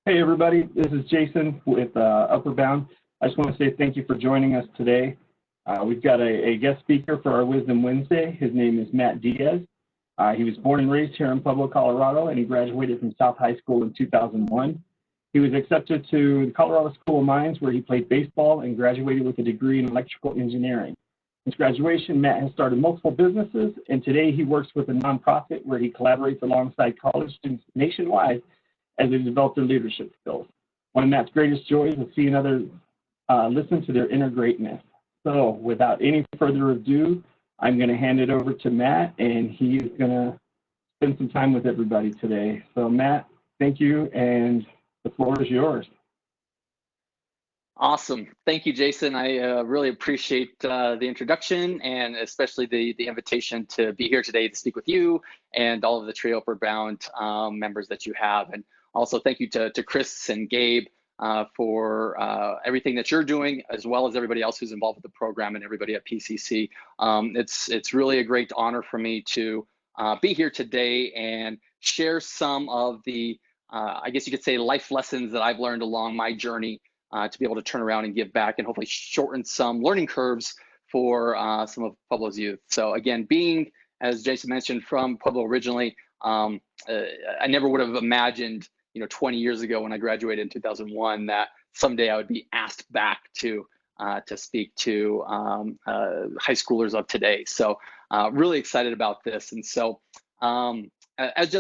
Hey everybody, this is Jason with Upward Bound. I just want to say thank you for joining us today. We've got a guest speaker for our Wisdom Wednesday. His name is Matt Diaz. He was born and raised here in Pueblo, Colorado, and he graduated from South High School in 2001. He was accepted to the Colorado School of Mines, where he played baseball and graduated with a degree in electrical engineering. Since graduation, Matt has started multiple businesses, and today he works with a nonprofit where he collaborates alongside college students nationwide as they develop their leadership skills. One of Matt's greatest joys is seeing others listen to their inner greatness. So without any further ado, I'm going to hand it over to Matt, and he's going to spend some time with everybody today. So Matt, thank you, and the floor is yours. Awesome. Thank you, Jason. I really appreciate the introduction and especially the invitation to be here today to speak with you and all of the Trio Upward Bound members that you have. And also thank you to Chris and Gabe for everything that you're doing, as well as everybody else who's involved with the program and everybody at PCC. It's really a great honor for me to be here today and share some of the, I guess you could say, life lessons that I've learned along my journey to be able to turn around and give back and hopefully shorten some learning curves for some of Pueblo's youth. So again, being, as Jason mentioned, from Pueblo originally, I never would have imagined, 20 years ago when I graduated in 2001, that someday I would be asked back to speak to high schoolers of today. So really excited about this. And so as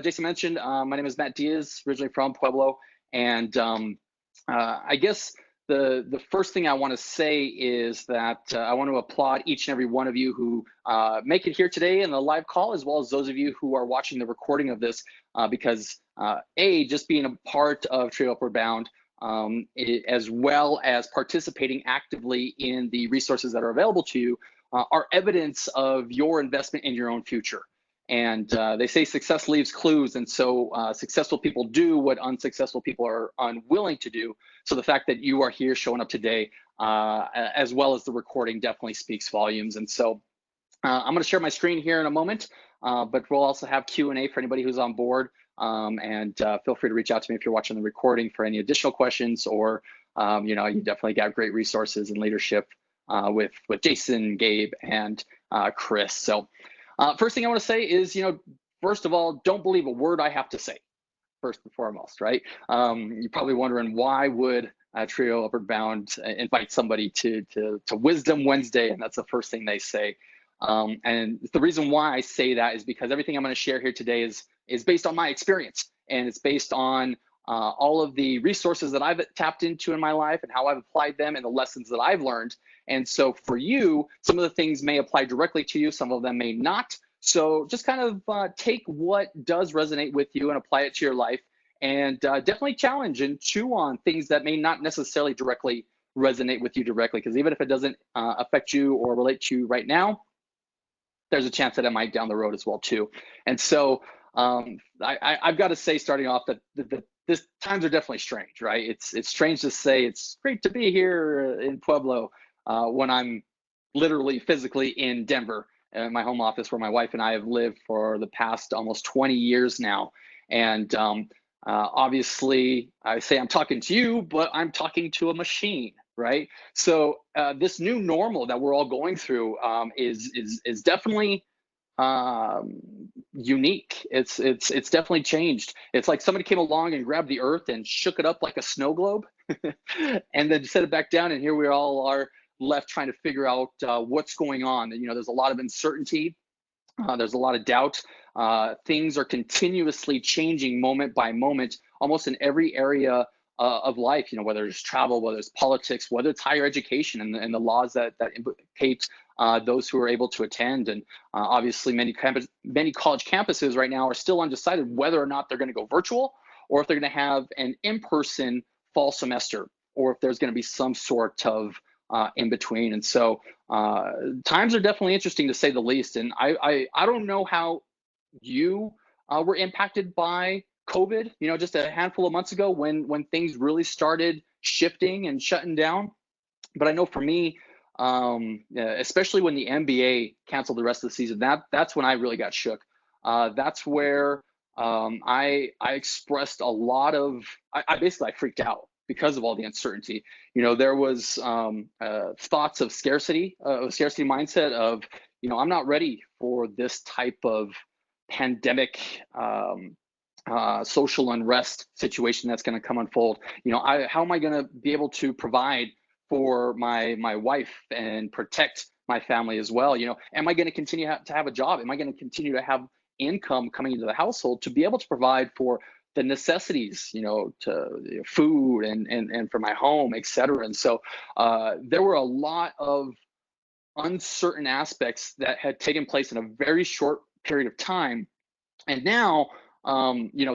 Jason mentioned, my name is Matt Diaz, originally from Pueblo, and I guess the first thing I want to say is that I want to applaud each and every one of you who make it here today in the live call, as well as those of you who are watching the recording of this, because just being a part of Trio Upward Bound, as well as participating actively in the resources that are available to you, are evidence of your investment in your own future. And they say success leaves clues, and so successful people do what unsuccessful people are unwilling to do. So the fact that you are here showing up today, as well as the recording, definitely speaks volumes. And so I'm going to share my screen here in a moment, but we'll also have Q&A for anybody who's on board. And feel free to reach out to me if you're watching the recording for any additional questions, or you definitely got great resources and leadership with Jason, Gabe, and Chris. So. First thing I want to say is, first of all, don't believe a word I have to say, first and foremost, right? You're probably wondering, why would Trio Upward Bound invite somebody to Wisdom Wednesday? And that's the first thing they say. And the reason why I say that is because everything I'm going to share here today is based on my experience, and it's based on all of the resources that I've tapped into in my life and how I've applied them and the lessons that I've learned. And so for you, some of the things may apply directly to you, some of them may not. So just kind of take what does resonate with you and apply it to your life, and definitely challenge and chew on things that may not necessarily directly resonate with you directly, because even if it doesn't affect you or relate to you right now, there's a chance that it might down the road as well too. And so I've got to say, starting off, that this times are definitely strange, right? It's strange to say it's great to be here in Pueblo when I'm literally physically in Denver, my home office, where my wife and I have lived for the past almost 20 years now. And obviously, I say I'm talking to you, but I'm talking to a machine, right? So this new normal that we're all going through is definitely unique. It's definitely changed. It's like somebody came along and grabbed the earth and shook it up like a snow globe and then set it back down, and here we all are left trying to figure out what's going on. There's a lot of uncertainty, there's a lot of doubt. Things are continuously changing moment by moment, almost in every area of life, whether it's travel, whether it's politics, whether it's higher education and the laws that implicate those who are able to attend. And obviously many college campuses right now are still undecided whether or not they're going to go virtual, or if they're going to have an in-person fall semester, or if there's going to be some sort of in between. And so times are definitely interesting, to say the least. And I don't know how you were impacted by COVID, just a handful of months ago when things really started shifting and shutting down. But I know for me, especially when the NBA canceled the rest of the season, that's when I really got shook. That's where I expressed a lot of, I basically I freaked out because of all the uncertainty. There was thoughts of scarcity, a scarcity mindset of, I'm not ready for this type of pandemic, social unrest situation that's going to come unfold. How am I going to be able to provide for my wife and protect my family as well? Am I going to continue to have a job? Am I going to continue to have income coming into the household to be able to provide for the necessities, to food and for my home, et cetera? And so there were a lot of uncertain aspects that had taken place in a very short period of time. And now,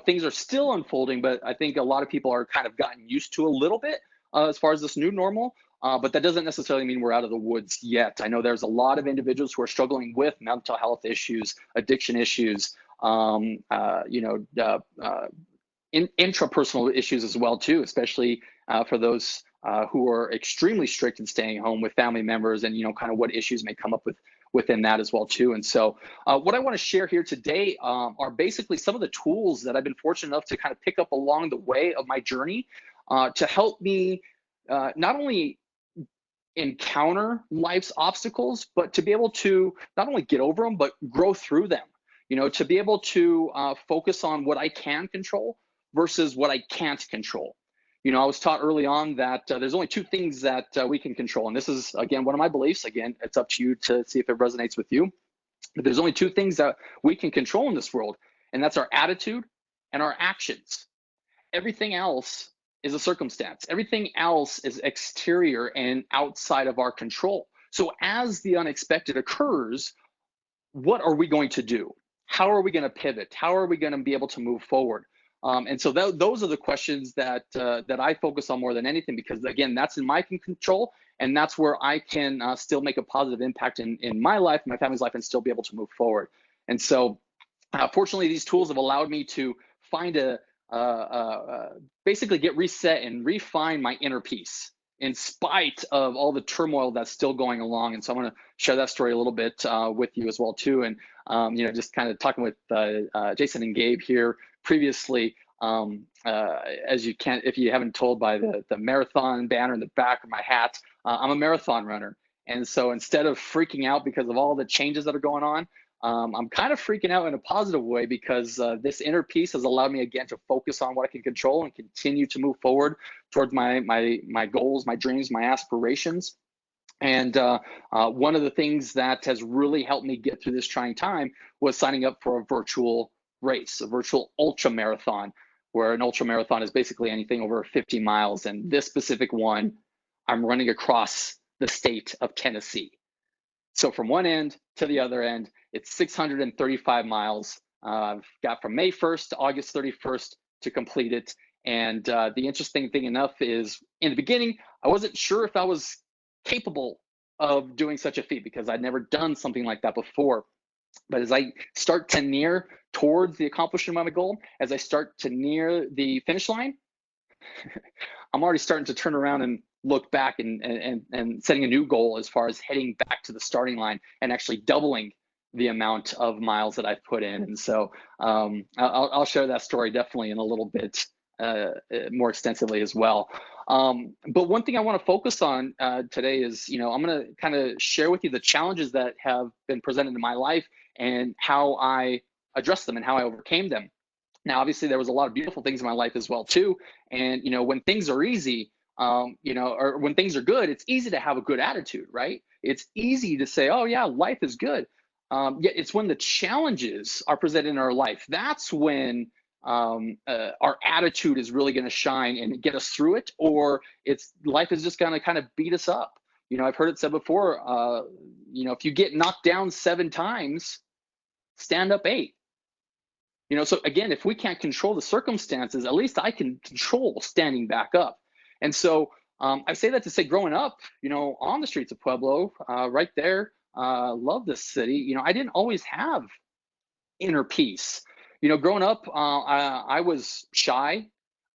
things are still unfolding, but I think a lot of people are kind of gotten used to a little bit as far as this new normal. But that doesn't necessarily mean we're out of the woods yet. I know there's a lot of individuals who are struggling with mental health issues, addiction issues, intrapersonal issues as well too, especially for those who are extremely strict in staying home with family members, and kind of what issues may come up within that as well too. And so what I want to share here today are basically some of the tools that I've been fortunate enough to kind of pick up along the way of my journey to help me not only encounter life's obstacles, but to be able to not only get over them, but grow through them. To be able to focus on what I can control versus what I can't control. I was taught early on that there's only two things that we can control. And this is, again, one of my beliefs. Again, it's up to you to see if it resonates with you. But there's only two things that we can control in this world, and that's our attitude and our actions. Everything else is a circumstance. Everything else is exterior and outside of our control. So as the unexpected occurs, what are we going to do? How are we going to pivot? How are we going to be able to move forward? And so those are the questions that I focus on more than anything, because again, that's in my control, and that's where I can still make a positive impact in my life, my family's life, and still be able to move forward. And so, fortunately, these tools have allowed me to find basically get reset and refine my inner peace in spite of all the turmoil that's still going along. And so I'm going to share that story a little bit with you as well too. And just kind of talking with Jason and Gabe here previously, as you can, if you haven't told by the marathon banner in the back of my hat, I'm a marathon runner. And so instead of freaking out because of all the changes that are going on, I'm kind of freaking out in a positive way, because this inner peace has allowed me again to focus on what I can control and continue to move forward towards my goals, my dreams, my aspirations. And one of the things that has really helped me get through this trying time was signing up for a virtual race, a virtual ultra marathon, where an ultra marathon is basically anything over 50 miles. And this specific one, I'm running across the state of Tennessee. So from one end to the other end, it's 635 miles. I've got from May 1st to August 31st to complete it. And the interesting thing enough is, in the beginning, I wasn't sure if I was capable of doing such a feat, because I'd never done something like that before. But as I start to near towards the accomplishment of my goal, as I start to near the finish line, I'm already starting to turn around and look back and setting a new goal as far as heading back to the starting line and actually doubling the amount of miles that I've put in. And so I'll share that story definitely in a little bit more extensively as well. But one thing I want to focus on today is, I'm going to kind of share with you the challenges that have been presented in my life and how I addressed them and how I overcame them. Now, obviously, there was a lot of beautiful things in my life as well too. And when things are easy, or when things are good, it's easy to have a good attitude, right? It's easy to say, oh yeah, life is good. Yet it's when the challenges are presented in our life, that's when our attitude is really going to shine and get us through it, or life is just going to kind of beat us up. I've heard it said before, if you get knocked down 7 times, stand up 8. So again, if we can't control the circumstances, at least I can control standing back up. And so I say that to say, growing up, on the streets of Pueblo, right there, love this city. I didn't always have inner peace. Growing up, I was shy,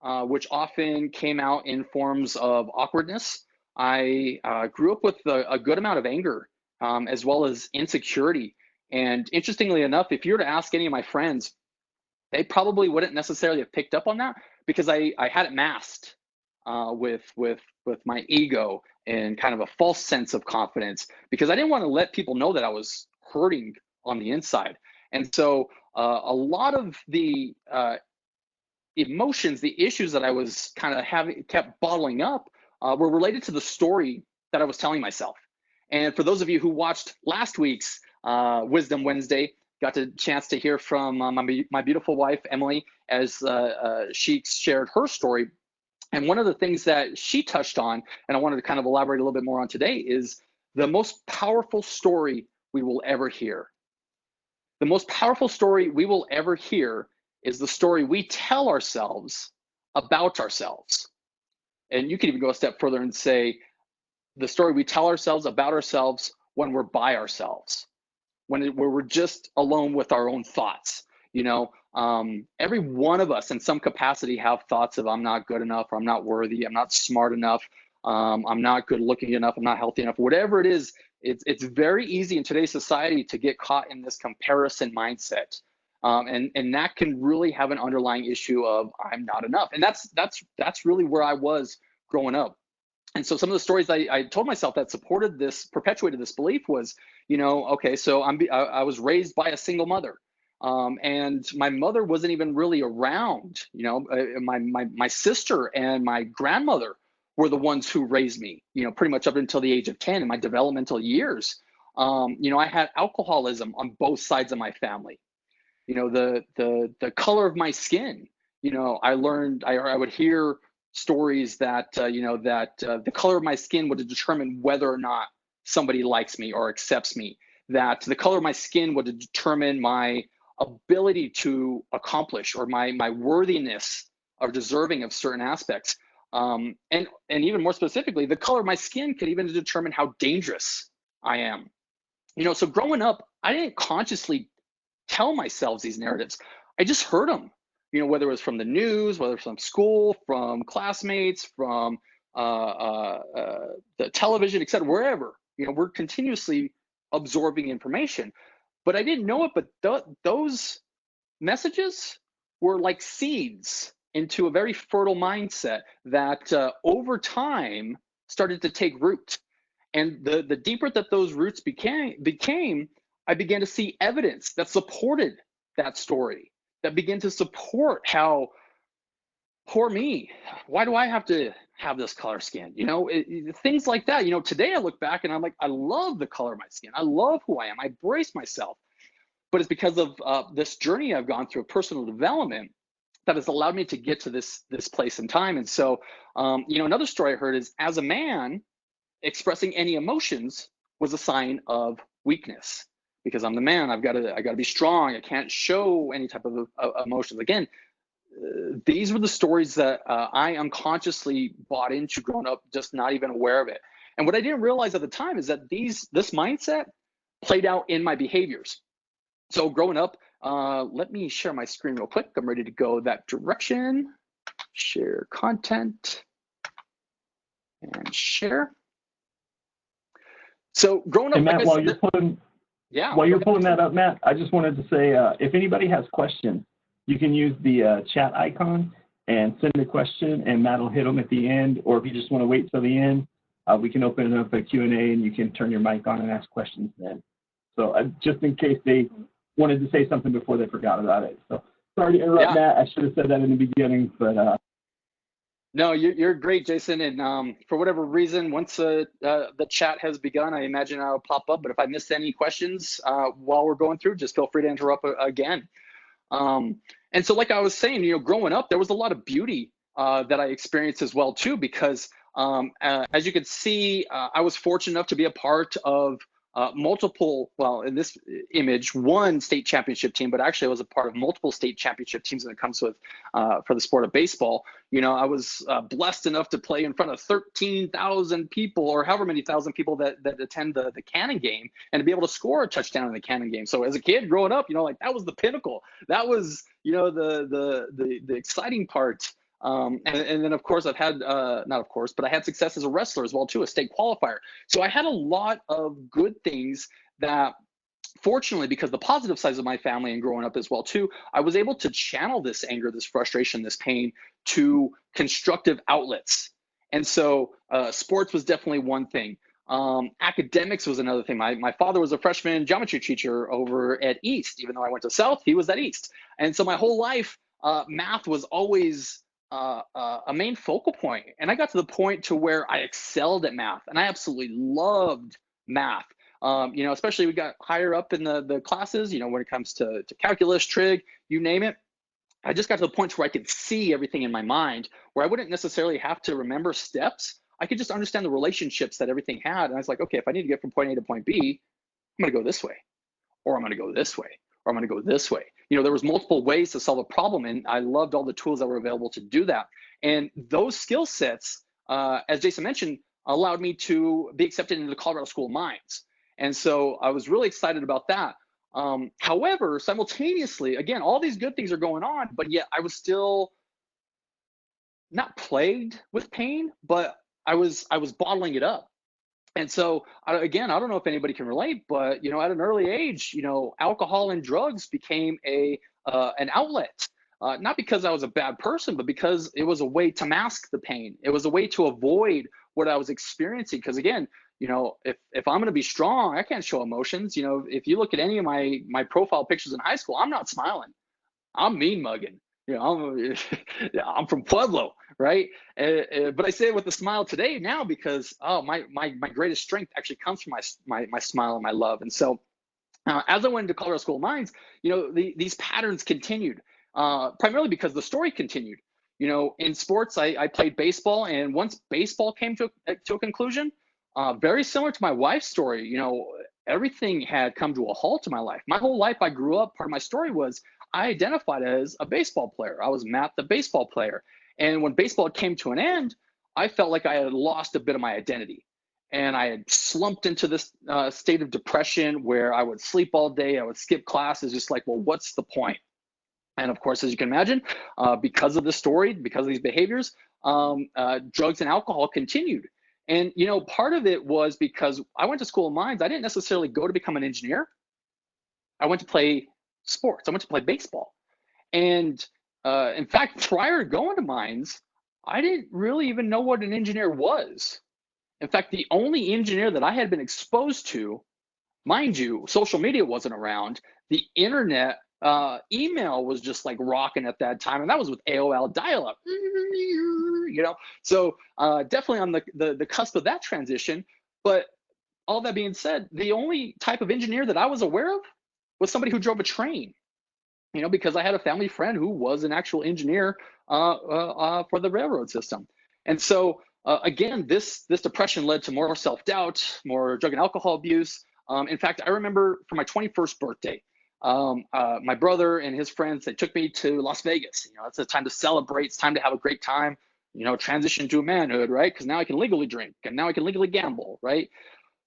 which often came out in forms of awkwardness. I grew up with a good amount of anger, as well as insecurity. And interestingly enough, if you were to ask any of my friends, they probably wouldn't necessarily have picked up on that because I had it masked with my ego and kind of a false sense of confidence because I didn't want to let people know that I was hurting on the inside. And so a lot of the emotions, the issues that I was kind of kept bottling up were related to the story that I was telling myself. And for those of you who watched last week's Wisdom Wednesday, got the chance to hear from my beautiful wife, Emily, as she shared her story. And one of the things that she touched on, and I wanted to kind of elaborate a little bit more on today, is the most powerful story we will ever hear. The most powerful story we will ever hear is the story we tell ourselves about ourselves. And you could even go a step further and say the story we tell ourselves about ourselves when we're by ourselves, when we're just alone with our own thoughts. You know, every one of us in some capacity have thoughts of I'm not good enough, or I'm not worthy, I'm not smart enough, I'm not good looking enough, I'm not healthy enough, whatever it is. It's very easy in today's society to get caught in this comparison mindset. And that can really have an underlying issue of I'm not enough. And that's really where I was growing up. And so some of the stories I told myself that supported this, perpetuated this belief was, you know, okay, so I was raised by a single mother. And my mother wasn't even really around. You know, my sister and my grandmother were the ones who raised me, you know, pretty much up until the age of 10 in my developmental years. You know, I had alcoholism on both sides of my family. You know, the color of my skin, you know, I learned, I would hear stories that, you know, that the color of my skin would determine whether or not somebody likes me or accepts me, that the color of my skin would determine my ability to accomplish or my worthiness or deserving of certain aspects. And even more specifically, the color of my skin could even determine how dangerous I am. You know, so growing up, I didn't consciously tell myself these narratives. I just heard them, you know, whether it was from the news, whether it was from school, from classmates, from the television, et cetera, wherever. You know, we're continuously absorbing information. But I didn't know it, but those messages were like seeds into a very fertile mindset that over time started to take root. And the deeper that those roots became, I began to see evidence that supported that story, that began to support how poor me, why do I have to have this color skin? You know, things like that. You know, today I look back and I'm like, I love the color of my skin. I love who I am. I embrace myself. But it's because of this journey I've gone through of personal development that has allowed me to get to this place in time. And so, you know, another story I heard is as a man, expressing any emotions was a sign of weakness because I'm the man. I got to be strong. I can't show any type of emotions. Again, these were the stories that I unconsciously bought into growing up, just not even aware of it. And what I didn't realize at the time is that this mindset played out in my behaviors. So growing up, let me share my screen real quick. I'm ready to go that direction. Share content and share. So growing up, And Matt, like while you're pulling that up, Matt, I just wanted to say, if anybody has questions, you can use the chat icon and send a question, and Matt will hit them at the end. Or if you just want to wait till the end, we can open up a Q&A, and you can turn your mic on and ask questions then. So just in case they wanted to say something before they forgot about it. So sorry to interrupt, Matt. I should have said that in the beginning, but no, you're great, Jason. And for whatever reason, once the chat has begun, I imagine I'll pop up. But if I missed any questions while we're going through, just feel free to interrupt again. And so, like I was saying, you know, growing up, there was a lot of beauty that I experienced as well too, because as you can see, I was fortunate enough to be a part of multiple, well, in this image, one state championship team, but actually I was a part of multiple state championship teams when it comes with for the sport of baseball. You know, I was blessed enough to play in front of 13,000 people, or however many thousand people that attend the Cannon game, and to be able to score a touchdown in the Cannon game. So as a kid growing up, you know, like that was the pinnacle. That was, you know, the exciting part. And then of course I've had, not of course, but I had success as a wrestler as well too, a state qualifier. So I had a lot of good things that fortunately, because the positive sides of my family and growing up as well too, I was able to channel this anger, this frustration, this pain to constructive outlets. And so sports was definitely one thing. Academics was another thing. My father was a freshman geometry teacher over at East. Even though I went to South, he was at East. And so my whole life, math was always a main focal point. And I got to the point to where I excelled at math, and I absolutely loved math. Especially we got higher up in the classes, when it comes to calculus, trig, you name it. I just got to the point where I could see everything in my mind, where I wouldn't necessarily have to remember steps. I could just understand the relationships that everything had. And I was like, okay, if I need to get from point A to point B, I'm going to go this way, or I'm going to go this way, or I'm going to go this way. There was multiple ways to solve a problem, and I loved all the tools that were available to do that. And those skill sets, as Jason mentioned, allowed me to be accepted into the Colorado School of Mines. And so I was really excited about that. However, simultaneously, again, all these good things are going on, but yet I was still not plagued with pain, but I was bottling it up. And so, again, I don't know if anybody can relate, but at an early age, alcohol and drugs became an outlet. Not because I was a bad person, but because it was a way to mask the pain. It was a way to avoid what I was experiencing. Because again, if I'm going to be strong, I can't show emotions. If you look at any of my profile pictures in high school, I'm not smiling. I'm mean mugging. I'm from Pueblo, right? But I say it with a smile today now because my greatest strength actually comes from my smile and my love. And so as I went into Colorado School of Mines, these patterns continued, primarily because the story continued. In sports, I played baseball, and once baseball came to a conclusion, very similar to my wife's story, everything had come to a halt in my life. My whole life I grew up, part of my story was I identified as a baseball player. I was Matt, the baseball player. And when baseball came to an end, I felt like I had lost a bit of my identity. And I had slumped into this state of depression where I would sleep all day. I would skip classes, just like, well, what's the point? And of course, as you can imagine, because of the story, because of these behaviors, drugs and alcohol continued. And, part of it was because I went to School of Mines. I didn't necessarily go to become an engineer. I went to play sports. I went to play baseball. And in fact, prior to going to Mines, I didn't really even know what an engineer was. In fact, the only engineer that I had been exposed to, mind you, social media wasn't around. The internet, email was just like rocking at that time, and that was with AOL dial-up. So definitely on the cusp of that transition. But all that being said, the only type of engineer that I was aware of was somebody who drove a train. Because I had a family friend who was an actual engineer for the railroad system. And so again, this depression led to more self-doubt, more drug and alcohol abuse. In fact, I remember for my 21st birthday, my brother and his friends, they took me to Las Vegas. It's a time to celebrate. It's time to have a great time, transition to manhood, right? Because now I can legally drink and now I can legally gamble, right?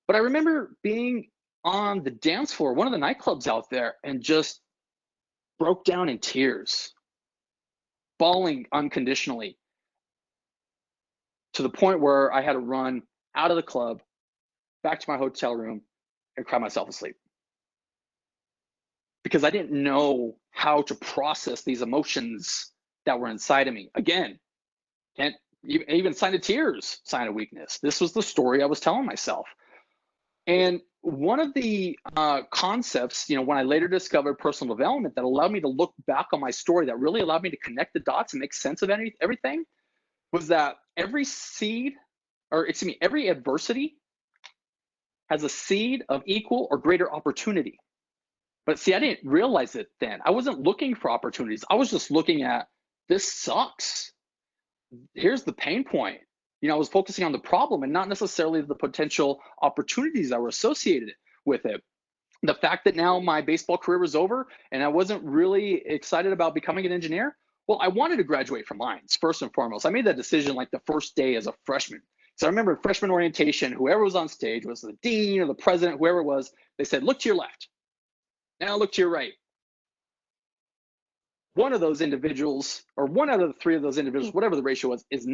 But I remember being on the dance floor, one of the nightclubs out there, and just broke down in tears, bawling unconditionally, to the point where I had to run out of the club, back to my hotel room, and cry myself asleep. Because I didn't know how to process these emotions that were inside of me. Again, can't even sign of tears, sign of weakness. This was the story I was telling myself. And one of the concepts, when I later discovered personal development, that allowed me to look back on my story, that really allowed me to connect the dots and make sense of everything, was that every adversity has a seed of equal or greater opportunity. But see, I didn't realize it then. I wasn't looking for opportunities. I was just looking at, this sucks. Here's the pain point. I was focusing on the problem and not necessarily the potential opportunities that were associated with it. The fact that now my baseball career was over and I wasn't really excited about becoming an engineer, well, I wanted to graduate from Mines, first and foremost. I made that decision like the first day as a freshman. So I remember freshman orientation, whoever was on stage, was the dean or the president, whoever it was, they said, look to your left. Now look to your right. One of those individuals, or one out of the three of those individuals, whatever the ratio was, is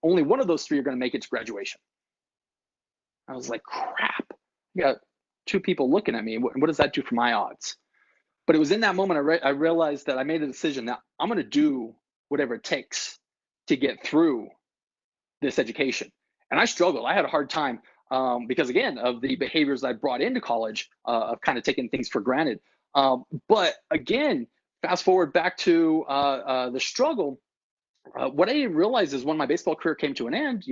only one of those three are going to make it to graduation. I was like, crap. I got two people looking at me. What does that do for my odds? But it was in that moment I realized that I made a decision that I'm going to do whatever it takes to get through this education. And I struggled. I had a hard time because, again, of the behaviors I brought into college of kind of taking things for granted. But again, fast forward back to the struggle. What I didn't realize is when my baseball career came to an end,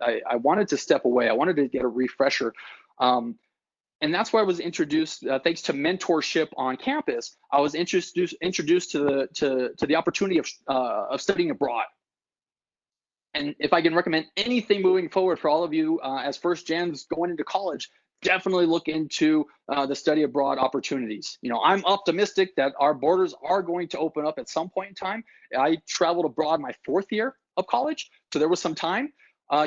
I wanted to step away. I wanted to get a refresher. And that's where I was introduced, thanks to mentorship on campus. I was introduced to the opportunity of studying abroad. And if I can recommend anything moving forward for all of you as first gens going into college, definitely look into the study abroad opportunities. I'm optimistic that our borders are going to open up at some point in time. I traveled abroad my 4th year of college, so there was some time.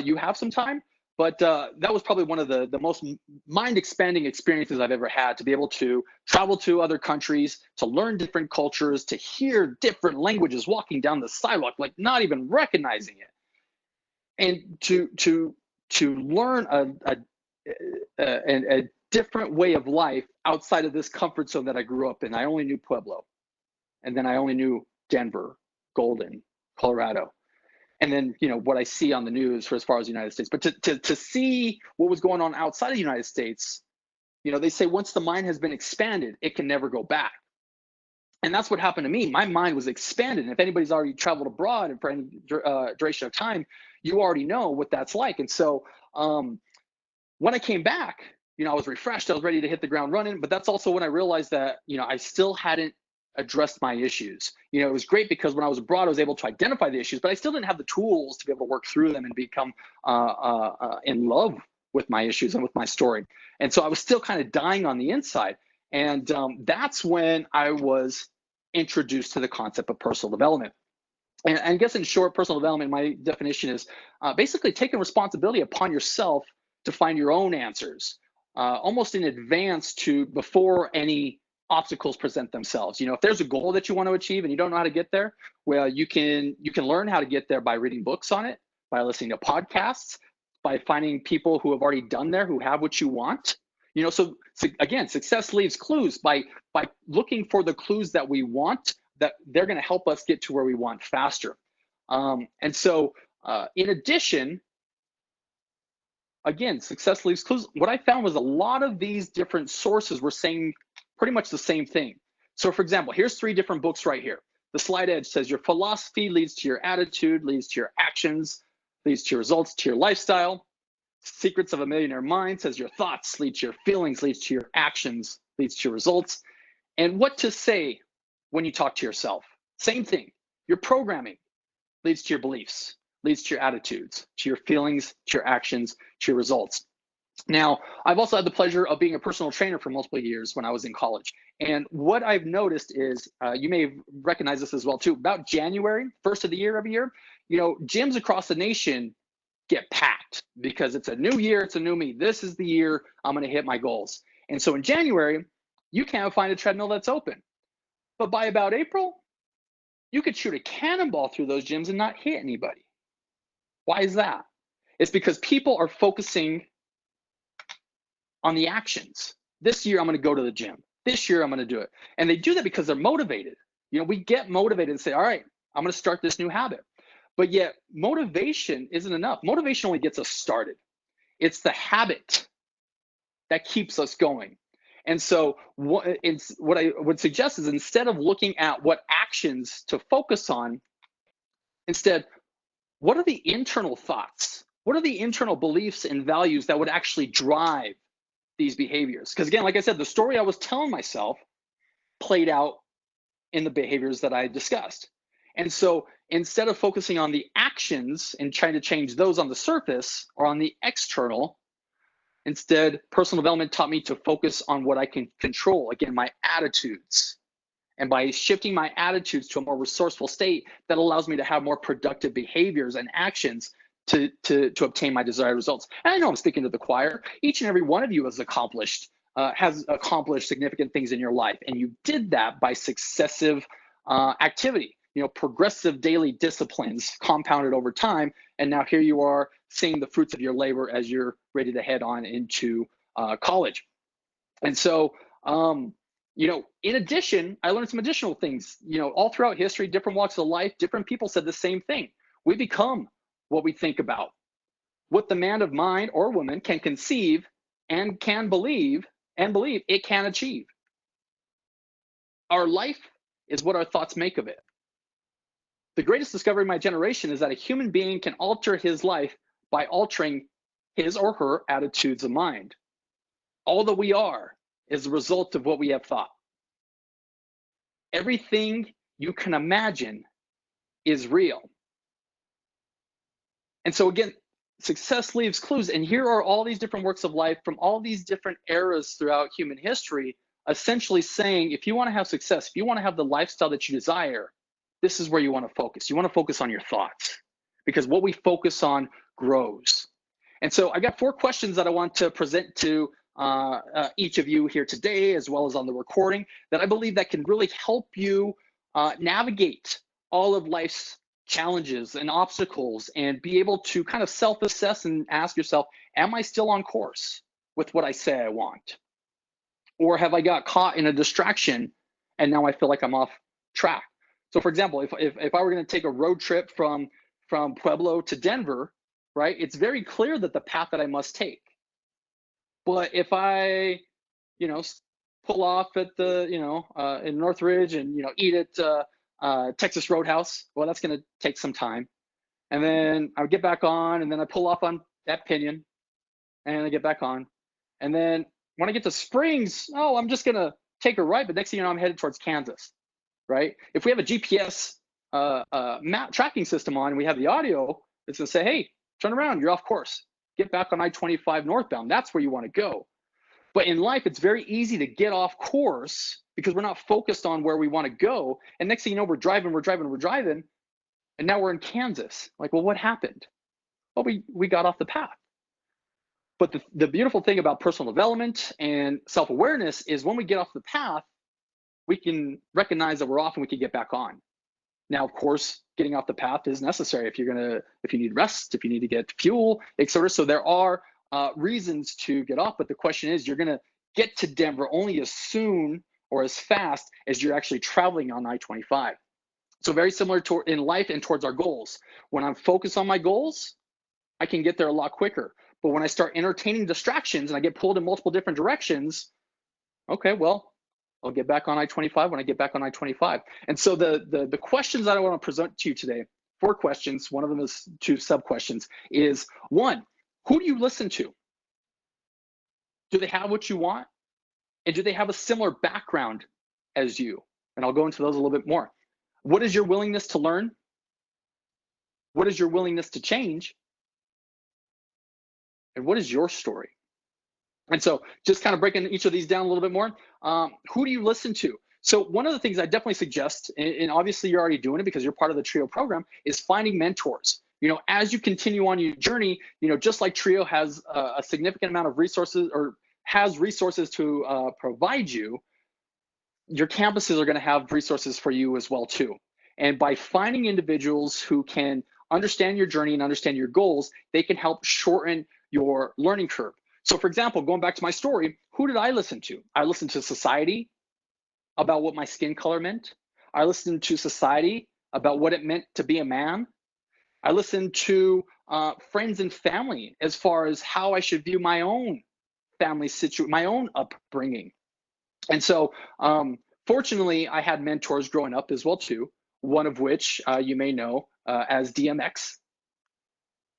You have some time, but that was probably one of the most mind-expanding experiences I've ever had, to be able to travel to other countries, to learn different cultures, to hear different languages walking down the sidewalk, like not even recognizing it. And to learn a different way of life outside of this comfort zone that I grew up in. I only knew Pueblo, and then I only knew Denver, Golden, Colorado, and then what I see on the news for as far as the United States. But to see what was going on outside of the United States, they say once the mind has been expanded, it can never go back. And that's what happened to me. My mind was expanded. And if anybody's already traveled abroad and for any duration of time, you already know what that's like. And so when I came back, I was refreshed. I was ready to hit the ground running. But that's also when I realized that, I still hadn't addressed my issues. It was great because when I was abroad, I was able to identify the issues, but I still didn't have the tools to be able to work through them and become in love with my issues and with my story. And so I was still kind of dying on the inside. And that's when I was introduced to the concept of personal development. And I guess in short, personal development, my definition is basically taking responsibility upon yourself to find your own answers, almost in advance to before any obstacles present themselves. If there's a goal that you want to achieve and you don't know how to get there, well, you can learn how to get there by reading books on it, by listening to podcasts, by finding people who have already done there, who have what you want. So again, success leaves clues. By looking for the clues that we want, that they're going to help us get to where we want faster. And so in addition, again, success leaves clues. What I found was a lot of these different sources were saying pretty much the same thing. So for example, here's 3 different books right here. The Slight Edge says your philosophy leads to your attitude, leads to your actions, leads to your results, to your lifestyle. Secrets of a Millionaire Mind says your thoughts lead to your feelings, leads to your actions, leads to your results. And What to Say When You Talk to Yourself. Same thing. Your programming leads to your beliefs, leads to your attitudes, to your feelings, to your actions, to your results. Now, I've also had the pleasure of being a personal trainer for multiple years when I was in college. And what I've noticed is, you may recognize this as well too, about January, 1st of the year every year, gyms across the nation get packed because it's a new year, it's a new me. This is the year I'm going to hit my goals. And so in January, you can't find a treadmill that's open. But by about April, you could shoot a cannonball through those gyms and not hit anybody. Why is that? It's because people are focusing on the actions. This year, I'm going to go to the gym. This year, I'm going to do it. And they do that because they're motivated. We get motivated and say, all right, I'm going to start this new habit. But yet motivation isn't enough. Motivation only gets us started. It's the habit that keeps us going. And so what I would suggest is, instead of looking at what actions to focus on, instead, what are the internal thoughts? What are the internal beliefs and values that would actually drive these behaviors? Because again, like I said, the story I was telling myself played out in the behaviors that I discussed. And so instead of focusing on the actions and trying to change those on the surface or on the external, instead, personal development taught me to focus on what I can control. Again, my attitudes. And by shifting my attitudes to a more resourceful state, that allows me to have more productive behaviors and actions to obtain my desired results. And I know I'm speaking to the choir. Each and every one of you has accomplished significant things in your life. And you did that by successive activity, progressive daily disciplines compounded over time. And now here you are seeing the fruits of your labor as you're ready to head on into college. And so, in addition, I learned some additional things, all throughout history, different walks of life, different people said the same thing. We become what we think about. What the man of mind or woman can conceive and can believe it can achieve. Our life is what our thoughts make of it. The greatest discovery of my generation is that a human being can alter his life by altering his or her attitudes of mind. All that we are is the result of what we have thought. Everything you can imagine is real. And so again, success leaves clues. And here are all these different works of life from all these different eras throughout human history, essentially saying, if you want to have success, if you want to have the lifestyle that you desire, this is where you want to focus. You want to focus on your thoughts, because what we focus on grows. And so I got 4 questions that I want to present to each of you here today, as well as on the recording, that I believe that can really help you navigate all of life's challenges and obstacles, and be able to kind of self-assess and ask yourself, am I still on course with what I say I want? Or have I got caught in a distraction and now I feel like I'm off track? So for example, if I were going to take a road trip from Pueblo to Denver, right, it's very clear that the path that I must take. But if I, pull off at the, in Northridge and, eat at Texas Roadhouse, well, that's going to take some time. And then I would get back on, and then I pull off on that Pinion, and I get back on. And then when I get to Springs, oh, I'm just going to take a right, but next thing you know, I'm headed towards Kansas, right? If we have a GPS map tracking system on and we have the audio, it's going to say, hey, turn around, you're off course. Get back on I-25 northbound. That's where you want to go. But in life, it's very easy to get off course because we're not focused on where we want to go. And next thing you know, we're driving, and now we're in Kansas. Like, well, what happened? Well, we got off the path. But the beautiful thing about personal development and self-awareness is when we get off the path, we can recognize that we're off and we can get back on. Now, of course, getting off the path is necessary if you need rest, if you need to get fuel, etc. So there are reasons to get off, but the question is, you're going to get to Denver only as soon or as fast as you're actually traveling on I-25. So very similar to in life and towards our goals. When I'm focused on my goals, I can get there a lot quicker. But when I start entertaining distractions and I get pulled in multiple different directions, okay, well, I'll get back on I-25 when I get back on I-25. And so the questions that I want to present to you today, 4 questions, one of them is 2 sub-questions, is 1, who do you listen to? Do they have what you want? And do they have a similar background as you? And I'll go into those a little bit more. What is your willingness to learn? What is your willingness to change? And what is your story? And so just kind of breaking each of these down a little bit more, who do you listen to? So one of the things I definitely suggest, and obviously you're already doing it because you're part of the TRIO program, is finding mentors. As you continue on your journey, just like TRIO has a significant amount of resources, or has resources to provide you, your campuses are going to have resources for you as well too. And by finding individuals who can understand your journey and understand your goals, they can help shorten your learning curve. So for example, going back to my story, who did I listen to? I listened to society about what my skin color meant. I listened to society about what it meant to be a man. I listened to friends and family as far as how I should view my own family situation, my own upbringing. And so fortunately, I had mentors growing up as well too, one of which you may know as DMX.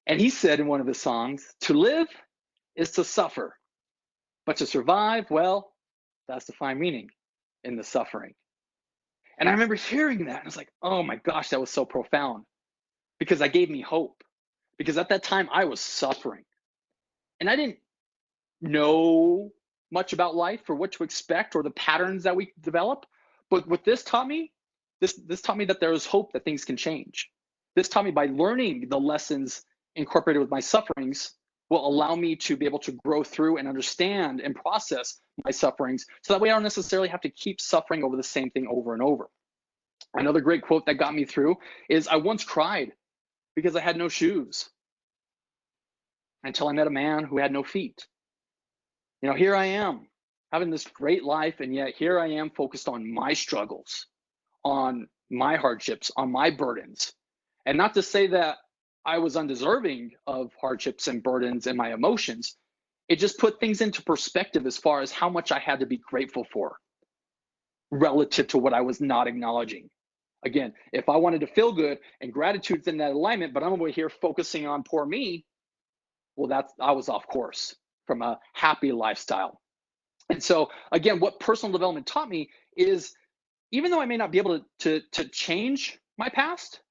And he said in one of his songs, to live is to suffer, but to survive, well, that's to find meaning in the suffering. And I remember hearing that and I was like, oh my gosh, that was so profound, because that gave me hope. Because at that time I was suffering and I didn't know much about life or what to expect or the patterns that we develop. But what this taught me, this taught me that there is hope, that things can change. This taught me by learning the lessons incorporated with my sufferings will allow me to be able to grow through and understand and process my sufferings, so that way I don't necessarily have to keep suffering over the same thing over and over. Another great quote that got me through is, I once cried because I had no shoes until I met a man who had no feet. Here I am having this great life, and yet here I am focused on my struggles, on my hardships, on my burdens. And not to say that I was undeserving of hardships and burdens and my emotions. It just put things into perspective as far as how much I had to be grateful for relative to what I was not acknowledging. Again, if I wanted to feel good and gratitude's in that alignment, but I'm over here focusing on poor me, well, I was off course from a happy lifestyle. And so again, what personal development taught me is even though I may not be able to change my past,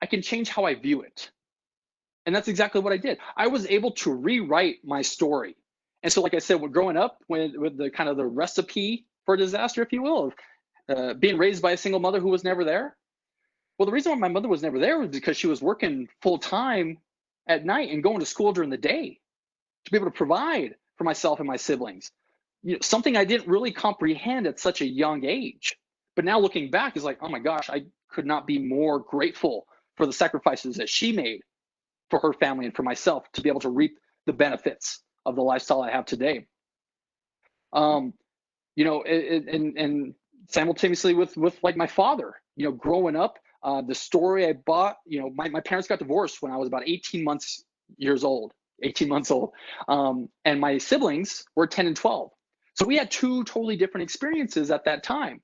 I can change how I view it. And that's exactly what I did. I was able to rewrite my story. And so, like I said, when growing up, with the kind of the recipe for disaster, if you will, of being raised by a single mother who was never there. Well, the reason why my mother was never there was because she was working full time at night and going to school during the day to be able to provide for myself and my siblings. Something I didn't really comprehend at such a young age. But now looking back is like, oh my gosh, I could not be more grateful for the sacrifices that she made for her family and for myself to be able to reap the benefits of the lifestyle I have today. And simultaneously with like my father, growing up, the story I bought, my parents got divorced when I was about 18 months old. And my siblings were 10 and 12. So we had two totally different experiences at that time.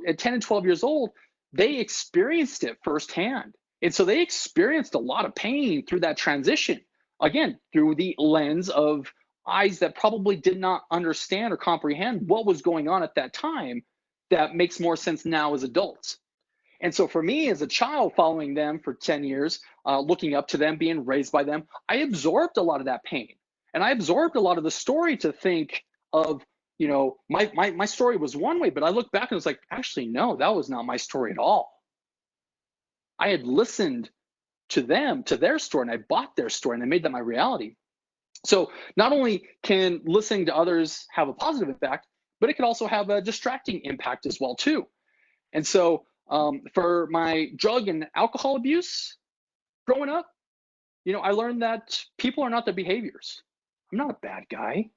At 10 and 12 years old, they experienced it firsthand. And so they experienced a lot of pain through that transition, again, through the lens of eyes that probably did not understand or comprehend what was going on at that time that makes more sense now as adults. And so for me as a child following them for 10 years, looking up to them, being raised by them, I absorbed a lot of that pain. And I absorbed a lot of the story to think of, my story was one way, but I look back and it's like, actually, no, that was not my story at all. I had listened to them, to their story, and I bought their story and I made that my reality. So not only can listening to others have a positive impact, but it can also have a distracting impact as well too. And so for my drug and alcohol abuse growing up, I learned that people are not their behaviors. I'm not a bad guy.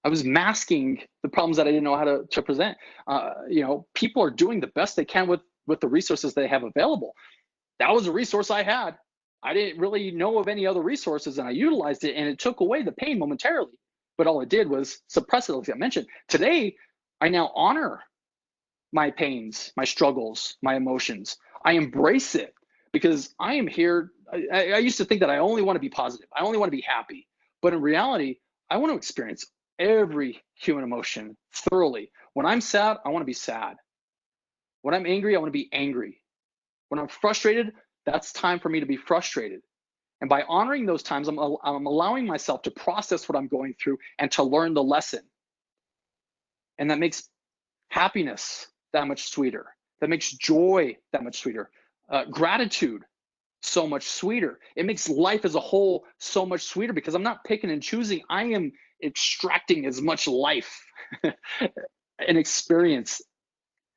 I was masking the problems that I didn't know how to present. People are doing the best they can with the resources they have available. That was a resource I had. I didn't really know of any other resources, and I utilized it, and it took away the pain momentarily. But all it did was suppress it, like I mentioned. Today, I now honor my pains, my struggles, my emotions. I embrace it because I am here. I used to think that I only want to be positive. I only want to be happy. But in reality, I want to experience every human emotion thoroughly. When I'm sad, I want to be sad. When I'm angry, I want to be angry. When I'm frustrated, that's time for me to be frustrated. And by honoring those times, I'm allowing myself to process what I'm going through and to learn the lesson. And that makes happiness that much sweeter. That makes joy that much sweeter. Gratitude so much sweeter. It makes life as a whole so much sweeter because I'm not picking and choosing. I am extracting as much life and experience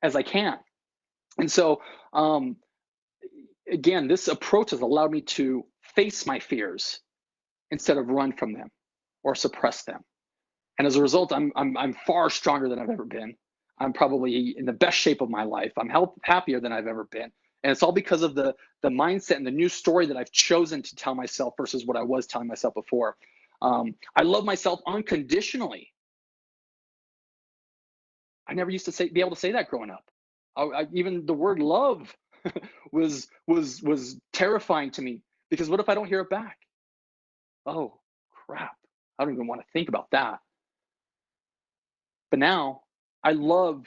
as I can. And so, again, this approach has allowed me to face my fears instead of run from them or suppress them. And as a result, I'm far stronger than I've ever been. I'm probably in the best shape of my life. I'm happier than I've ever been. And it's all because of the mindset and the new story that I've chosen to tell myself versus what I was telling myself before. I love myself unconditionally. I never used to be able to say that growing up. Even the word love was terrifying to me because what if I don't hear it back? Oh, crap. I don't even want to think about that. But now I love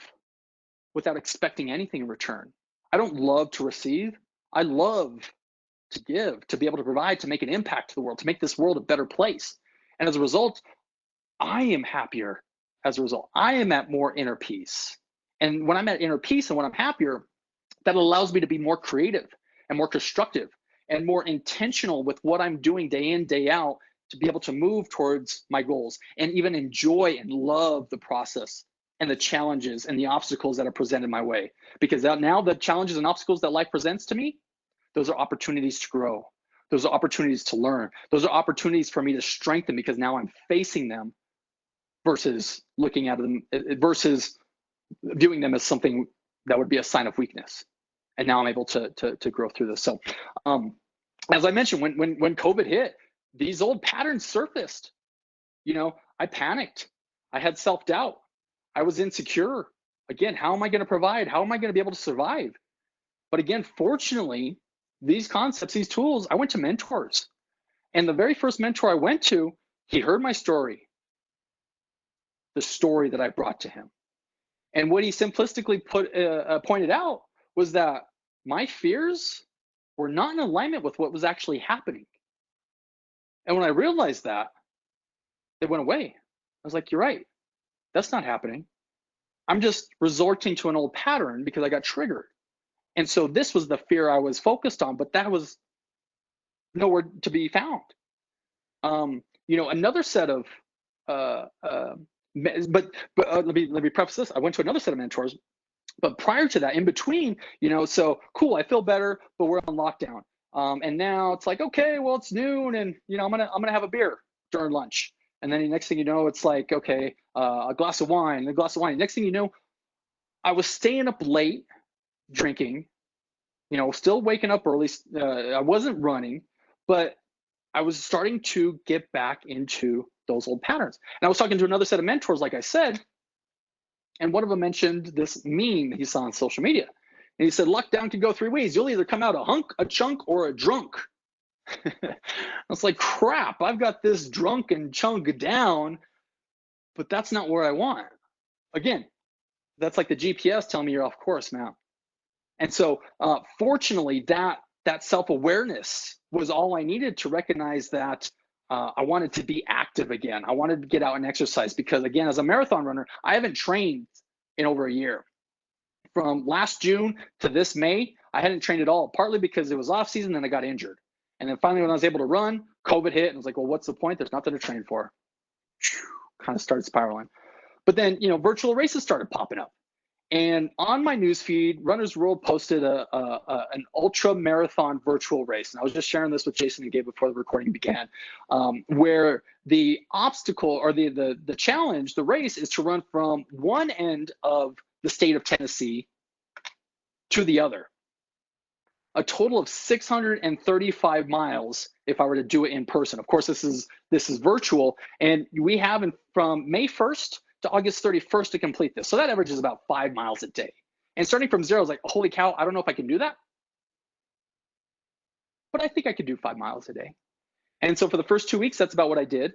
without expecting anything in return. I don't love to receive. I love to give, to be able to provide, to make an impact to the world, to make this world a better place. And as a result, I am happier as a result. I am at more inner peace. And when I'm at inner peace and when I'm happier, that allows me to be more creative and more constructive and more intentional with what I'm doing day in, day out to be able to move towards my goals and even enjoy and love the process and the challenges and the obstacles that are presented my way. Because now the challenges and obstacles that life presents to me, those are opportunities to grow. Those are opportunities to learn. Those are opportunities for me to strengthen because now I'm facing them versus looking at them, versus viewing them as something that would be a sign of weakness. And now I'm able to grow through this. So as I mentioned, when COVID hit, these old patterns surfaced. I panicked. I had self-doubt. I was insecure. Again, how am I going to provide? How am I going to be able to survive? But again, fortunately, these concepts, these tools, I went to mentors. And the very first mentor I went to, he heard my story, the story that I brought to him. And what he simplistically pointed out was that my fears were not in alignment with what was actually happening. And when I realized that, it went away. I was like, you're right. That's not happening. I'm just resorting to an old pattern because I got triggered. And so this was the fear I was focused on, but that was nowhere to be found. Another set of, let me preface this. I went to another set of mentors, but prior to that, in between, so cool, I feel better, but we're on lockdown. And now it's like, okay, well, it's noon, and I'm gonna have a beer during lunch. And then the next thing you know, it's like, okay, a glass of wine. Next thing you know, I was staying up late drinking, still waking up early. I wasn't running, but I was starting to get back into those old patterns. And I was talking to another set of mentors, like I said, and one of them mentioned this meme he saw on social media. And he said, lockdown can go three ways. You'll either come out a hunk, a chunk, or a drunk. I was like, crap, I've got this drunk and chunk down, but that's not where I want. Again, that's like the GPS telling me you're off course, man. And so fortunately, that self-awareness was all I needed to recognize that I wanted to be active again. I wanted to get out and exercise because, again, as a marathon runner, I haven't trained in over a year. From last June to this May, I hadn't trained at all, partly because it was off season and I got injured. And then finally, when I was able to run, COVID hit, and I was like, well, what's the point? There's nothing to train for. Kind of started spiraling. But then, virtual races started popping up. And on my newsfeed, Runner's World posted an ultra marathon virtual race. And I was just sharing this with Jason and Gabe before the recording began, where the obstacle or the challenge, the race, is to run from one end of the state of Tennessee to the other. A total of 635 miles if I were to do it in person. Of course, this is virtual, and we have from May 1st to August 31st to complete this. So that averages about 5 miles a day. And starting from zero, I was like, holy cow, I don't know if I can do that. But I think I could do 5 miles a day. And so for the first 2 weeks, that's about what I did.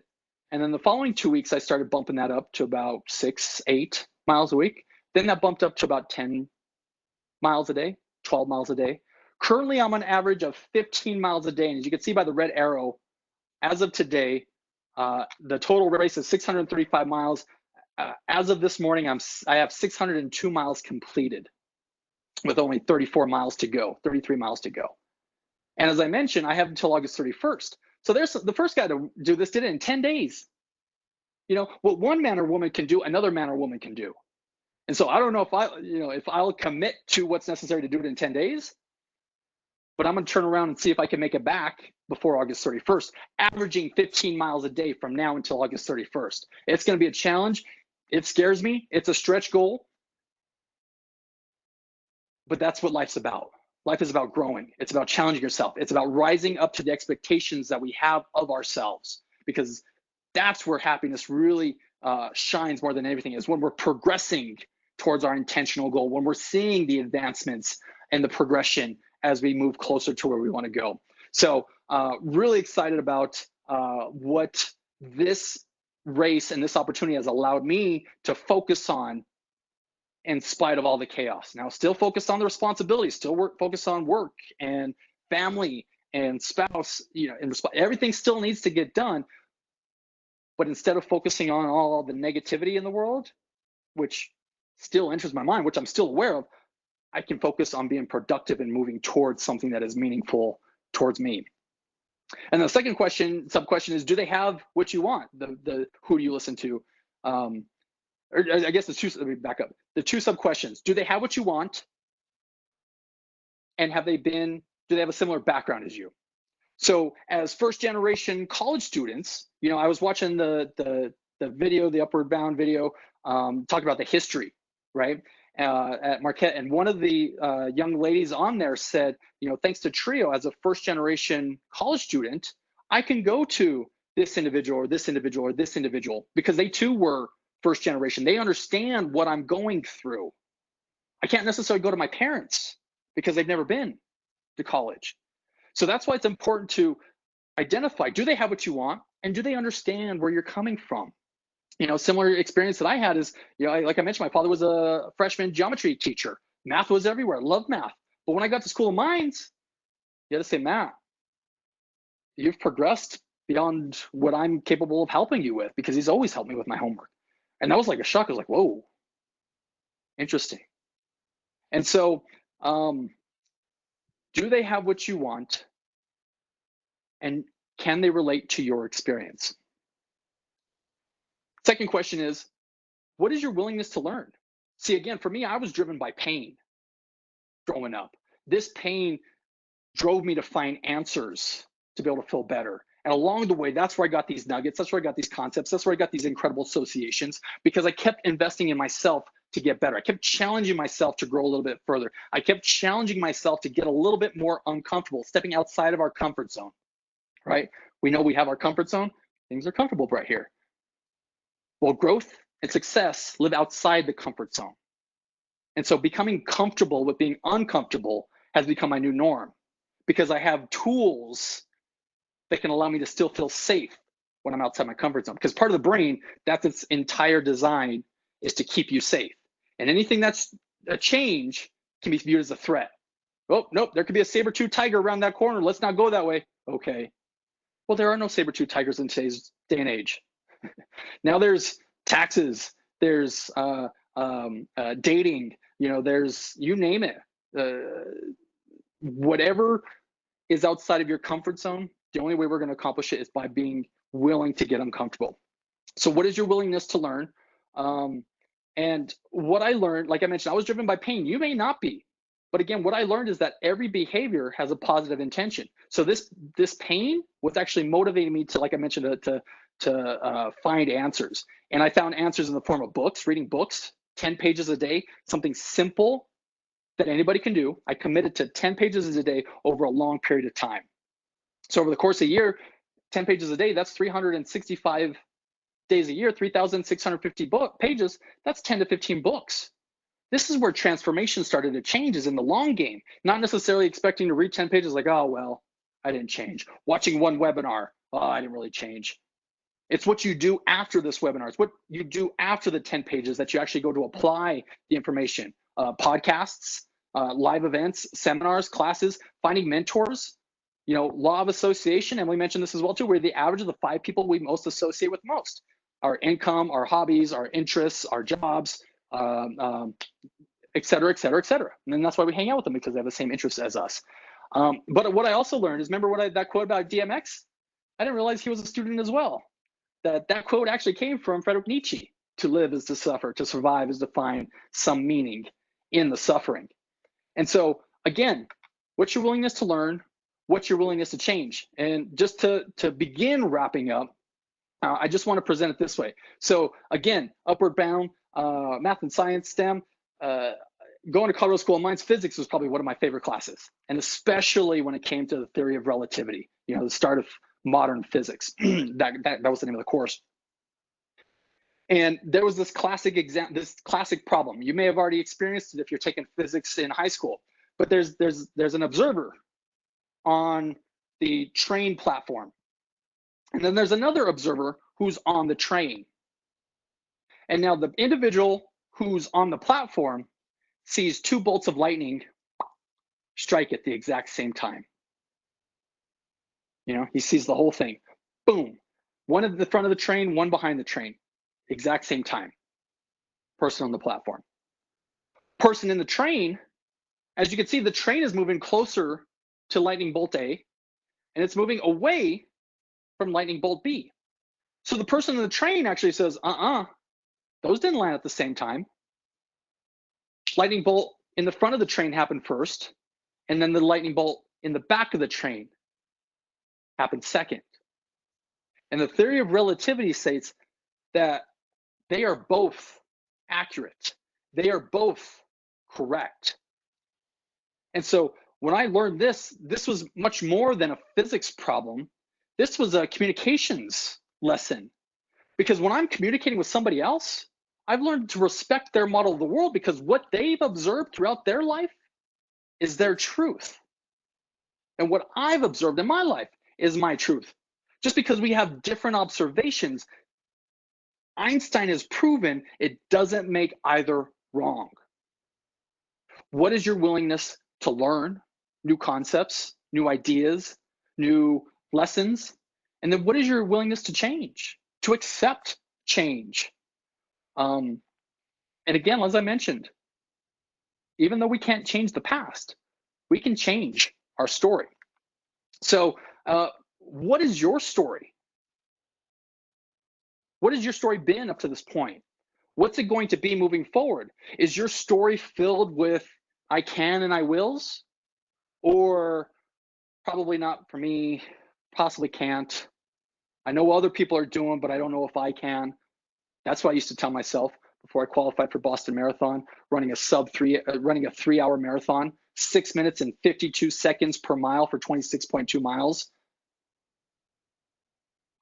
And then the following 2 weeks, I started bumping that up to about 6, 8 miles a week. Then that bumped up to about 10 miles a day, 12 miles a day. Currently, I'm on average of 15 miles a day. And as you can see by the red arrow, as of today, the total race is 635 miles. As of this morning, I have 602 miles completed with only 34 miles to go, 33 miles to go. And as I mentioned, I have until August 31st. So there's the first guy to do this did it in 10 days. What one man or woman can do, another man or woman can do. And so I don't know if I'll commit to what's necessary to do it in 10 days, but I'm going to turn around and see if I can make it back before August 31st, averaging 15 miles a day from now until August 31st. It's going to be a challenge. It scares me. It's a stretch goal. But that's what life's about. Life is about growing. It's about challenging yourself. It's about rising up to the expectations that we have of ourselves, because that's where happiness really shines more than anything, is when we're progressing towards our intentional goal, when we're seeing the advancements and the progression as we move closer to where we want to go. So really excited about what this race and this opportunity has allowed me to focus on in spite of all the chaos. Now, still focused on the responsibilities, still focused on work and family and spouse, and everything still needs to get done. But instead of focusing on all the negativity in the world, which still enters my mind, which I'm still aware of, I can focus on being productive and moving towards something that is meaningful towards me. And the second sub-question is, do they have what you want? The who do you listen to? Or I guess let me back up. The two sub-questions: do they have what you want? And do they have a similar background as you? So as first-generation college students, I was watching the video, the Upward Bound video, talked about the history, right? At Marquette, and one of the young ladies on there said, thanks to TRIO, as a first generation college student, I can go to this individual or this individual or this individual because they too were first generation. They understand what I'm going through. I can't necessarily go to my parents because they've never been to college. So that's why it's important to identify, do they have what you want? And do they understand where you're coming from? Similar experience that I had is, like I mentioned, my father was a freshman geometry teacher. Math was everywhere. Loved math. But when I got to School of Mines, you had to say, Matt, you've progressed beyond what I'm capable of helping you with, because he's always helped me with my homework. And that was like a shock. I was like, whoa, interesting. And so, do they have what you want? And can they relate to your experience? Second question is, what is your willingness to learn? See, again, for me, I was driven by pain growing up. This pain drove me to find answers to be able to feel better. And along the way, that's where I got these nuggets. That's where I got these concepts. That's where I got these incredible associations, because I kept investing in myself to get better. I kept challenging myself to grow a little bit further. I kept challenging myself to get a little bit more uncomfortable, stepping outside of our comfort zone, right? We know we have our comfort zone. Things are comfortable right here. Well, growth and success live outside the comfort zone. And so becoming comfortable with being uncomfortable has become my new norm, because I have tools that can allow me to still feel safe when I'm outside my comfort zone. Because part of the brain, that's its entire design, is to keep you safe. And anything that's a change can be viewed as a threat. Oh, nope, there could be a saber-tooth tiger around that corner. Let's not go that way. Okay. Well, there are no saber-tooth tigers in today's day and age. Now there's taxes, there's dating, there's, you name it. Whatever is outside of your comfort zone, the only way we're going to accomplish it is by being willing to get uncomfortable. So what is your willingness to learn? And what I learned, like I mentioned, I was driven by pain. You may not be. But again, what I learned is that every behavior has a positive intention. So this pain was actually motivating me to, like I mentioned, to find answers. And I found answers in the form of books, reading books, 10 pages a day, something simple that anybody can do. I committed to 10 pages a day over a long period of time. So over the course of a year, 10 pages a day, that's 365 days a year, 3,650 pages, that's 10 to 15 books. This is where transformation started to change, is in the long game, not necessarily expecting to read 10 pages like, oh, well, I didn't change. Watching one webinar, oh, I didn't really change. It's what you do after this webinar. It's what you do after the 10 pages that you actually go to apply the information. Podcasts, live events, seminars, classes, finding mentors, law of association. And we mentioned this as well too. We're the average of the 5 people we most associate with most. Our income, our hobbies, our interests, our jobs, et cetera, et cetera, et cetera. And then that's why we hang out with them, because they have the same interests as us. But what I also learned is, remember that quote about DMX? I didn't realize he was a student as well. That quote actually came from Friedrich Nietzsche. To live is to suffer, to survive is to find some meaning in the suffering. And so again, what's your willingness to learn? What's your willingness to change? And just to begin wrapping up, I just want to present it this way. So again, Upward Bound, math and science, STEM, going to Colorado School of Mines, physics was probably one of my favorite classes. And especially when it came to the theory of relativity, the start of modern physics. that was the name of the course. And there was this classic problem. You may have already experienced it if you're taking physics in high school, but there's an observer on the train platform. And then there's another observer who's on the train. And now the individual who's on the platform sees 2 bolts of lightning strike at the exact same time. He sees the whole thing. Boom. One at the front of the train, one behind the train. Exact same time. Person on the platform. Person in the train, as you can see, the train is moving closer to lightning bolt A, and it's moving away from lightning bolt B. So the person in the train actually says, those didn't land at the same time. Lightning bolt in the front of the train happened first, and then the lightning bolt in the back of the train happened second. And the theory of relativity states that they are both accurate. They are both correct. And so when I learned this, this was much more than a physics problem. This was a communications lesson. Because when I'm communicating with somebody else, I've learned to respect their model of the world, because what they've observed throughout their life is their truth. And what I've observed in my life is my truth. Just because we have different observations, Einstein has proven it doesn't make either wrong. What is your willingness to learn new concepts, new ideas, new lessons? And then what is your willingness to change, to accept change? And again, as I mentioned, even though we can't change the past, we can change our story. So what is your story? What has your story been up to this point? What's it going to be moving forward? Is your story filled with I can and I wills? Or probably not for me, possibly can't. I know other people are doing, but I don't know if I can. That's what I used to tell myself before I qualified for Boston Marathon, running a 3-hour marathon, 6 minutes and 52 seconds per mile for 26.2 miles.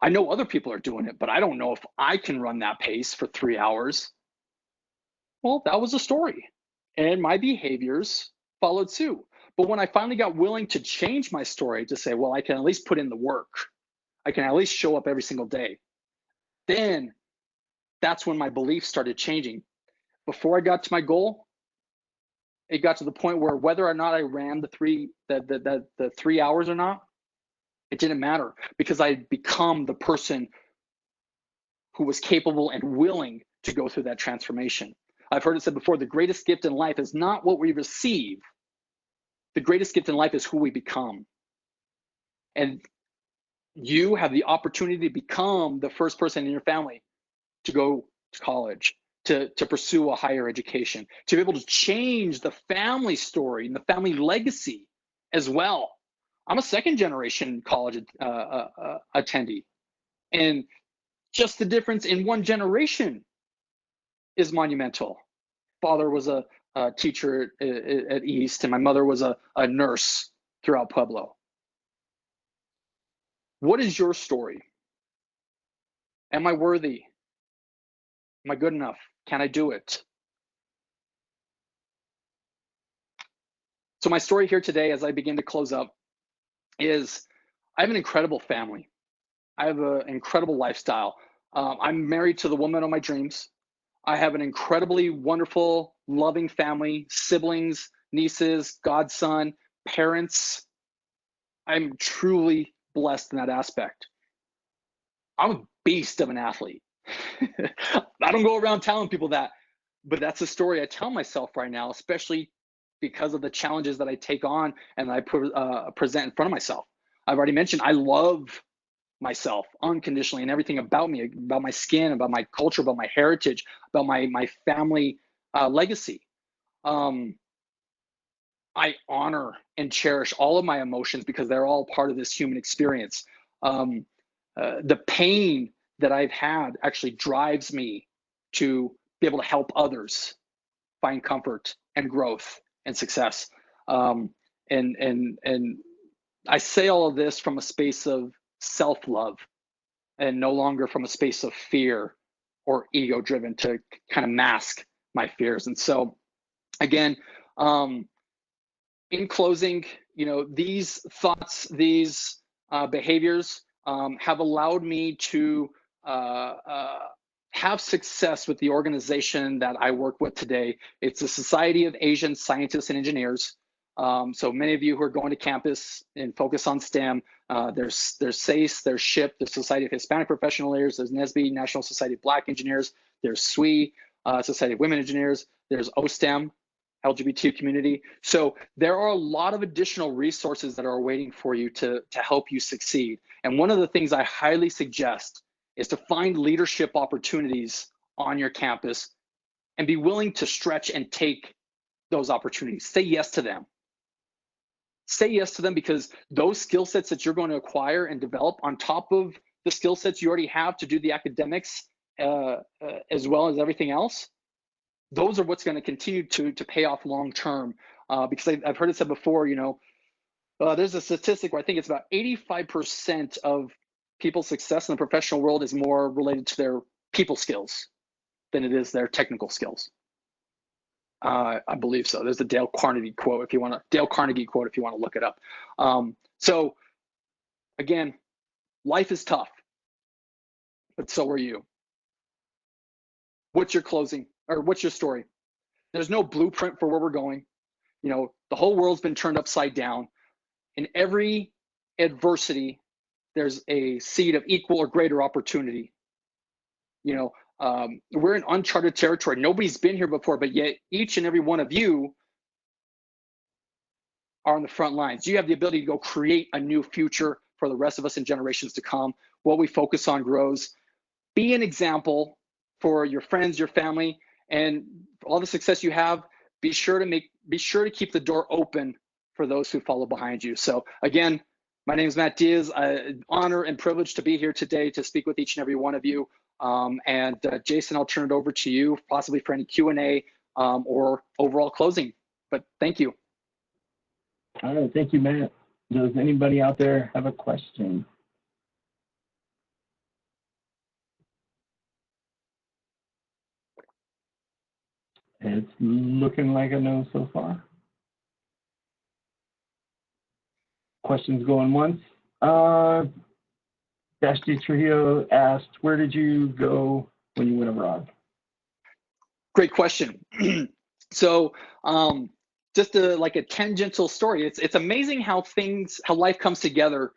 I know other people are doing it, but I don't know if I can run that pace for 3 hours. Well, that was a story, and my behaviors followed suit. But when I finally got willing to change my story to say, well, I can at least put in the work, I can at least show up every single day, then that's when my beliefs started changing. Before I got to my goal, it got to the point where whether or not I ran the 3 hours or not, it didn't matter, because I had become the person who was capable and willing to go through that transformation. I've heard it said before, the greatest gift in life is not what we receive. The greatest gift in life is who we become. And you have the opportunity to become the first person in your family to go to college, to pursue a higher education, to be able to change the family story and the family legacy as well. I'm a second generation college attendee, and just the difference in one generation is monumental. Father was a teacher at East, and my mother was a nurse throughout Pueblo. What is your story? Am I worthy? Am I good enough? Can I do it? So my story here today, as I begin to close up, is I have an incredible family. I have an incredible lifestyle. I'm married to the woman of my dreams. I have an incredibly wonderful, loving family, siblings, nieces, godson, parents. I'm truly blessed in that aspect. I'm a beast of an athlete. I don't go around telling people that, but that's the story I tell myself right now, especially because of the challenges that I take on and I present in front of myself. I've already mentioned I love myself unconditionally, and everything about me, about my skin, about my culture, about my heritage, about my family legacy. I honor and cherish all of my emotions because they're all part of this human experience. The pain that I've had actually drives me to be able to help others find comfort and growth and success. And I say all of this from a space of self-love and no longer from a space of fear or ego-driven to kind of mask my fears. And so, again, in closing, these thoughts, these behaviors have allowed me to have success with the organization that I work with today. It's the Society of Asian Scientists and Engineers. So many of you who are going to campus and focus on STEM, there's SACE, there's SHIP, the Society of Hispanic Professional Engineers, there's NSBE, National Society of Black Engineers, there's SWE, Society of Women Engineers, there's OSTEM, LGBT community. So there are a lot of additional resources that are waiting for you to help you succeed. And one of the things I highly suggest is to find leadership opportunities on your campus and be willing to stretch and take those opportunities. Say yes to them. Say yes to them, because those skill sets that you're going to acquire and develop on top of the skill sets you already have to do the academics as well as everything else, those are what's going to continue to pay off long term. Because I've heard it said before, there's a statistic where I think it's about 85% of people's success in the professional world is more related to their people skills than it is their technical skills. I believe so. There's a Dale Carnegie quote if you want to look it up. So again, life is tough, but so are you. What's your story? There's no blueprint for where we're going. The whole world's been turned upside down. In every adversity, there's a seed of equal or greater opportunity. We're in uncharted territory. Nobody's been here before, but yet each and every one of you are on the front lines. You have the ability to go create a new future for the rest of us in generations to come. What we focus on grows. Be an example for your friends, your family, and all the success you have. Be sure to keep the door open for those who follow behind you. So again, my name is Matt Diaz. Honor and privilege to be here today to speak with each and every one of you. And Jason, I'll turn it over to you, possibly for any Q&A or overall closing. But thank you. All right, thank you, Matt. Does anybody out there have a question? It's looking like a no so far. Questions going once. Dash D Trujillo asked, where did you go when you went abroad? Great question. So just like a tangential story, it's amazing how life comes together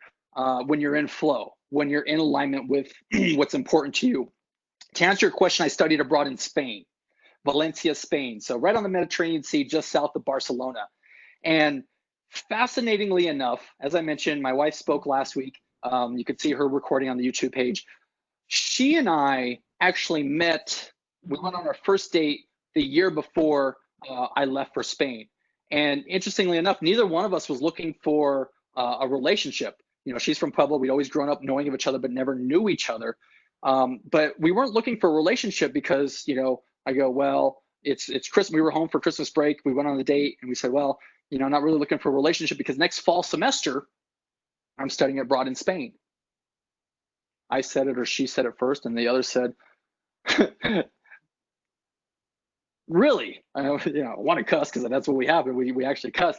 when you're in flow, when you're in alignment with what's important to you. To answer your question, I studied abroad in Spain, Valencia, Spain. So right on the Mediterranean Sea, just south of Barcelona. And fascinatingly enough, as I mentioned, my wife spoke last week. You could see her recording on the YouTube page. She and I actually met. We went on our first date the year before I left for Spain. And interestingly enough, neither one of us was looking for a relationship. She's from Pueblo. We'd always grown up knowing of each other, but never knew each other. But we weren't looking for a relationship because, I go, well, it's Christmas. We were home for Christmas break. We went on the date and we said, well, not really looking for a relationship because next fall semester, I'm studying abroad in Spain. I said it or she said it first, and the other said, really? I want to cuss because that's what we have, and we actually cuss.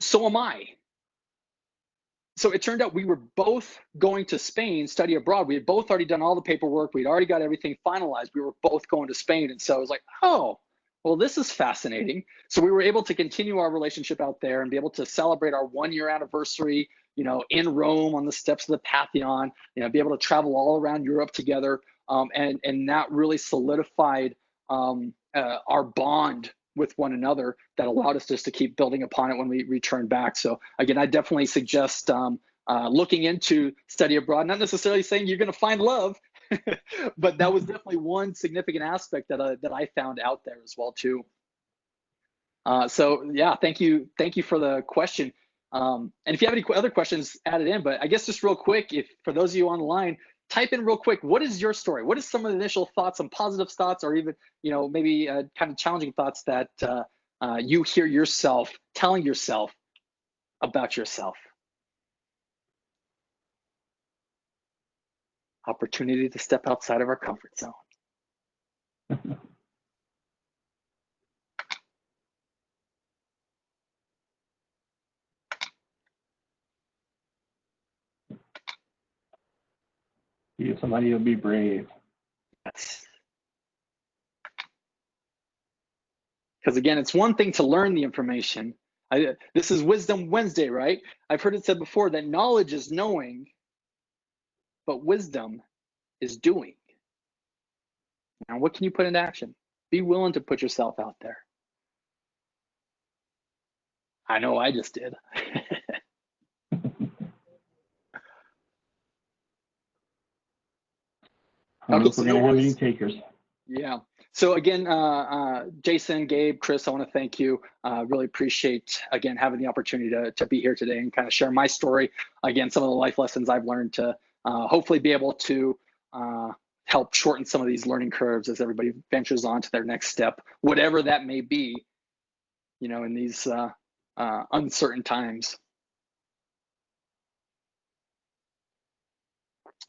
So am I. So it turned out we were both going to Spain, study abroad. We had both already done all the paperwork. We'd already got everything finalized. We were both going to Spain. And so I was like, oh, well, this is fascinating. So we were able to continue our relationship out there and be able to celebrate our 1-year anniversary, in Rome on the steps of the Pantheon, be able to travel all around Europe together. And that really solidified our bond with one another that allowed us just to keep building upon it when we returned back. So again, I definitely suggest looking into study abroad, not necessarily saying you're going to find love, but that was definitely one significant aspect that I found out there as well too. So yeah, thank you for the question. And if you have any other questions, add it in. But I guess just real quick, if for those of you on the line, type in real quick, what is your story? What is some of the initial thoughts, some positive thoughts, or even, maybe kind of challenging thoughts that you hear yourself telling yourself about yourself? Opportunity to step outside of our comfort zone. Somebody will be brave. Yes. Because again, it's one thing to learn the information. This is Wisdom Wednesday, right? I've heard it said before that knowledge is knowing, but wisdom is doing. Now, what can you put into action? Be willing to put yourself out there. I know I just did. Okay, so we're gonna have any takers. Yeah. So again, Jason, Gabe, Chris, I want to thank you. Really appreciate, again, having the opportunity to be here today and kind of share my story. Again, some of the life lessons I've learned to hopefully be able to help shorten some of these learning curves as everybody ventures on to their next step, whatever that may be, you know, in these uncertain times.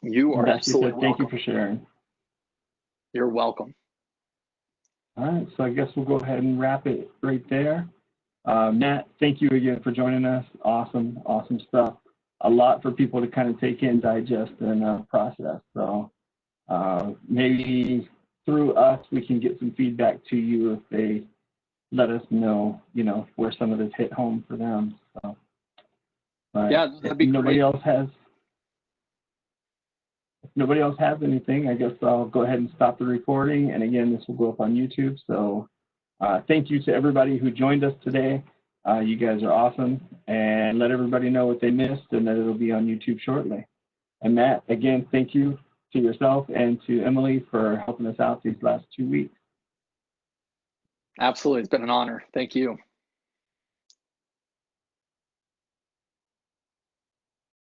You are absolutely welcome. Thank you for sharing. You're welcome. All right, so I guess we'll go ahead and wrap it right there. Matt, thank you again for joining us. Awesome, awesome stuff. A lot for people to kind of take in, digest, and process. So maybe through us, we can get some feedback to you if they let us know, you know, where some of this hit home for them. So, yeah, that'd be nobody great. else has. If nobody else has anything, I guess I'll go ahead and stop the recording. And again, this will go up on YouTube. So thank you to everybody who joined us today. You guys are awesome. And let everybody know what they missed and that it'll be on YouTube shortly. And Matt, again, thank you to yourself and to Emily for helping us out these last 2 weeks. Absolutely. It's been an honor. Thank you.